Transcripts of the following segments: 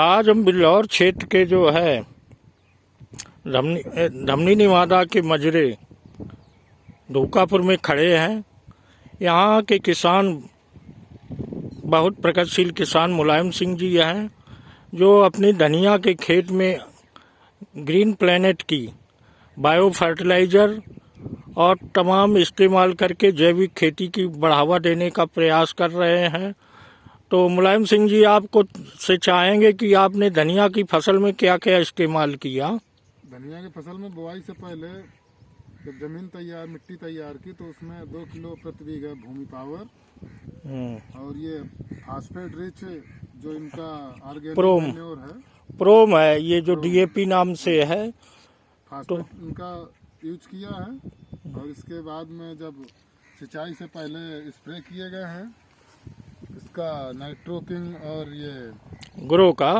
आज हम बिल्लौर क्षेत्र के जो है धमनी निवादा के मजरे धोकापुर में खड़े हैं। यहाँ के किसान बहुत प्रगतिशील किसान मुलायम सिंह जी हैं, जो अपनी धनिया के खेत में ग्रीन प्लेनेट की बायो फर्टिलाइजर और तमाम इस्तेमाल करके जैविक खेती की बढ़ावा देने का प्रयास कर रहे हैं। तो मुलायम सिंह जी, आपको से चाहेंगे कि आपने धनिया की फसल में क्या क्या इस्तेमाल किया? धनिया की फसल में बुआई से पहले जब जमीन तैयार मिट्टी तैयार की तो उसमें 2 किलो प्रति बीघा भूमि पावर और ये फास्फेट रिच जो इनका ऑर्गेनिक मैन्योर है, प्रोम है, ये जो डीएपी नाम से है, फास्फेट इनका यूज किया है। और इसके बाद में जब सिंचाई से पहले स्प्रे किए गए हैं इसका नाइट्रोकिंग और ये ग्रो का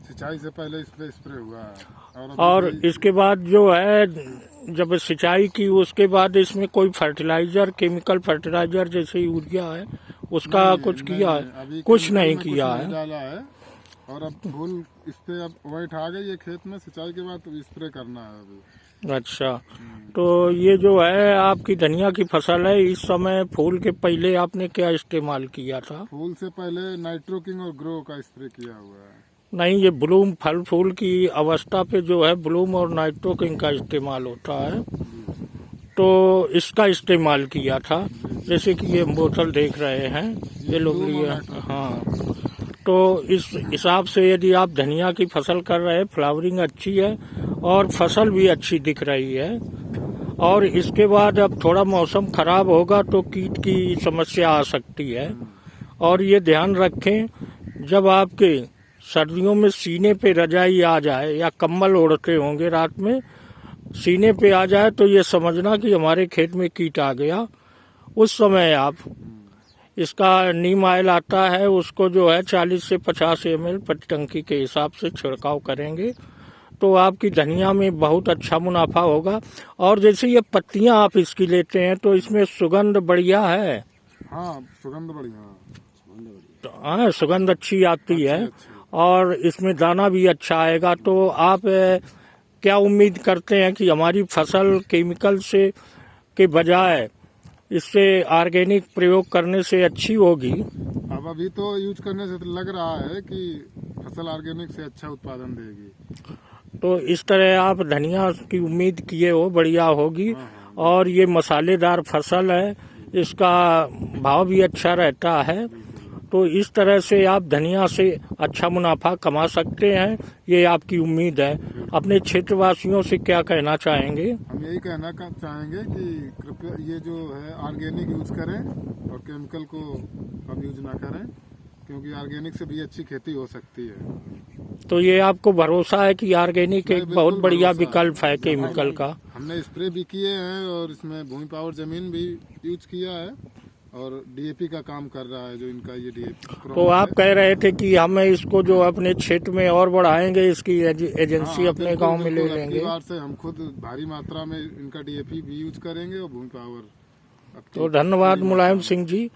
सिंचाई से पहले इस पे स्प्रे हुआ है। और इसके बाद जो है जब सिंचाई की उसके बाद इसमें कोई फर्टिलाइजर, केमिकल फर्टिलाइजर जैसे यूरिया है उसका कुछ किया है? कुछ नहीं किया है, डाला है। और अब फूल इस पे अब वाइट आ गई है खेत में, सिंचाई के बाद तो स्प्रे करना है अभी। अच्छा, तो ये जो है आपकी धनिया की फसल है, इस समय फूल के पहले आपने क्या इस्तेमाल किया था? फूल से पहले नाइट्रोकिंग और ग्रो का स्प्रे किया हुआ है। नहीं, ये ब्लूम फल फूल की अवस्था पे जो है ब्लूम और नाइट्रोकिंग का इस्तेमाल होता है, तो इसका इस्तेमाल किया था। जैसे कि ये बोतल देख रहे हैं, ये लोग लिए। हाँ, तो इस हिसाब से यदि आप धनिया की फसल कर रहे हैं, फ्लावरिंग अच्छी है और फसल भी अच्छी दिख रही है। और इसके बाद अब थोड़ा मौसम खराब होगा तो कीट की समस्या आ सकती है। और ये ध्यान रखें, जब आपके सर्दियों में सीने पे रजाई आ जाए या कम्बल ओढ़ते होंगे रात में, सीने पे आ जाए तो ये समझना कि हमारे खेत में कीट आ गया। उस समय आप इसका नीम ऑयल आता है, उसको जो है 40 से 50 ml प्रति टंकी के हिसाब से छिड़काव करेंगे तो आपकी धनिया में बहुत अच्छा मुनाफा होगा। और जैसे ये पत्तियां आप इसकी लेते हैं तो इसमें सुगंध बढ़िया है। हाँ, सुगंध बढ़िया, हाँ, सुगंध अच्छी आती है और इसमें दाना भी अच्छा आएगा। तो आप क्या उम्मीद करते हैं कि हमारी फसल केमिकल से के बजाय इससे ऑर्गेनिक प्रयोग करने से अच्छी होगी? अब अभी तो यूज करने से लग रहा है कि फसल ऑर्गेनिक से अच्छा उत्पादन देगी। तो इस तरह आप धनिया की उम्मीद किए हो, बढ़िया होगी। और ये मसालेदार फसल है, इसका भाव भी अच्छा रहता है। तो इस तरह से आप धनिया से अच्छा मुनाफा कमा सकते हैं, ये आपकी उम्मीद है। अपने क्षेत्रवासियों से क्या कहना चाहेंगे? हम यही कहना चाहेंगे कि कृपया ये जो है ऑर्गेनिक यूज करें और केमिकल को कम यूज ना करें, क्योंकि ऑर्गेनिक से भी अच्छी खेती हो सकती है। तो ये आपको भरोसा है कि ऑर्गेनिक एक बहुत बढ़िया विकल्प है केमिकल का? हमने स्प्रे भी किए हैं और इसमें भूमि पावर जमीन भी यूज किया है और डीएपी का काम कर रहा है जो इनका ये डीएपी। तो आप कह रहे थे कि हम इसको जो अपने क्षेत्र में और बढ़ाएंगे, इसकी एजेंसी अपने गांव में ले लेंगे। से हम खुद भारी मात्रा में इनका डीएपी भी यूज करेंगे और भूमि पावर। तो धन्यवाद मुलायम सिंह जी,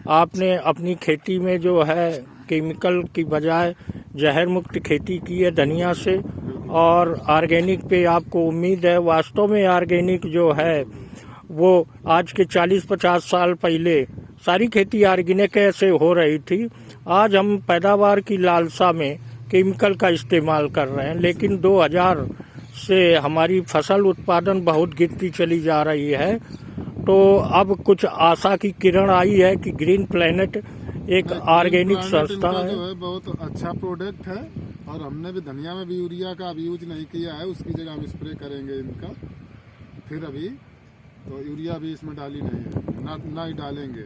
आपने अपनी खेती में जो है केमिकल की बजाय जहर मुक्त खेती की है धनिया से, और ऑर्गेनिक पे आपको उम्मीद है। वास्तव में ऑर्गेनिक जो है वो आज के 40-50 साल पहले सारी खेती ऑर्गेनिक ऐसे हो रही थी। आज हम पैदावार की लालसा में केमिकल का इस्तेमाल कर रहे हैं, लेकिन 2000 से हमारी फसल उत्पादन बहुत गिरती चली जा रही है। तो अब कुछ आशा की किरण आई है कि ग्रीन प्लेनेट एक ऑर्गेनिक संस्था है, जो है बहुत अच्छा प्रोडक्ट है। और हमने भी धनिया में भी यूरिया का अभी यूज नहीं किया है, उसकी जगह हम स्प्रे करेंगे इनका। फिर अभी तो यूरिया भी इसमें डाली नहीं है, ना ही डालेंगे।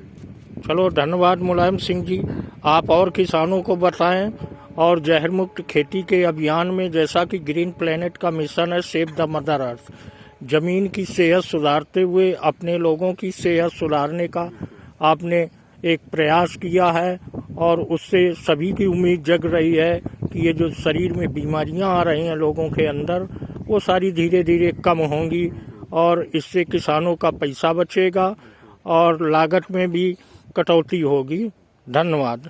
चलो, धन्यवाद मुलायम सिंह जी। आप और किसानों को बताएं और जहर मुक्त खेती के अभियान में, जैसा कि ग्रीन प्लेनेट का मिशन है सेव द मदर अर्थ, जमीन की सेहत सुधारते हुए अपने लोगों की सेहत सुधारने का आपने एक प्रयास किया है। और उससे सभी की उम्मीद जग रही है कि ये जो शरीर में बीमारियां आ रही हैं लोगों के अंदर, वो सारी धीरे धीरे कम होंगी और इससे किसानों का पैसा बचेगा और लागत में भी कटौती होगी। धन्यवाद।